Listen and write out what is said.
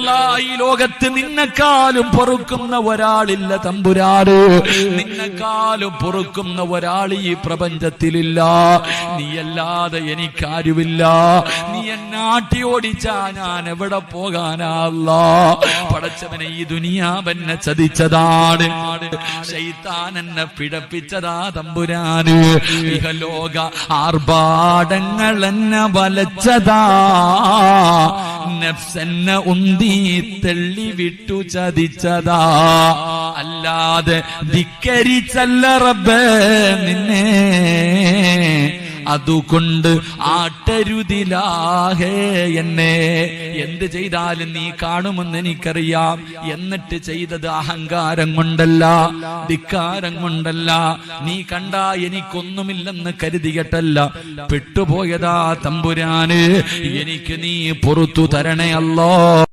വല്ലാഹി ലോകത്ത് നിന്നെക്കാളും പൊറുക്കുന്ന ഒരാളില്ല തമ്പുരാന്. നിന്നെക്കാളും പൊറുക്കുന്ന ഒരാൾ ഈ പ്രപഞ്ചത്തിലില്ല. നീയല്ലാതെ എനിക്കാരുമില്ല. നീ എന്നെ ആട്ടി ഓടിച്ചാ ഞാൻ എവിടെ പോകാനാ അല്ലാഹ്? പടച്ചവനെ, ഈ ദുനിയാവെന്നെ ചതിച്ചതാണ്, ശൈത്താൻ എന്നെ പിഴപ്പിച്ചതാ തമ്പുരാന്. ഇഹലോക ആർഭാടങ്ങൾ എന്നെ വലച്ചതാ, നഫ്സെന്നെ ഉന്തി തള്ളി വിട്ടു ചതിച്ചതാ. അല്ലാതെ ധിക്കരിച്ചല്ല റബ്ബേ നിന്നെ, അതുകൊണ്ട് ആട്ടരുതിലാഹേ എന്നെ. എന്ത് ചെയ്താലും നീ കാണുമെന്ന് എനിക്കറിയാം. എന്നിട്ട് ചെയ്തത് അഹങ്കാരം കൊണ്ടല്ല, ധിക്കാരം കൊണ്ടല്ല. നീ കണ്ടാ എനിക്കൊന്നുമില്ലെന്ന് കരുതിയിട്ടല്ല. പെട്ടുപോയതാ തമ്പുരാന്. എനിക്ക് നീ പുറത്തു തരണേ അല്ലാഹ്.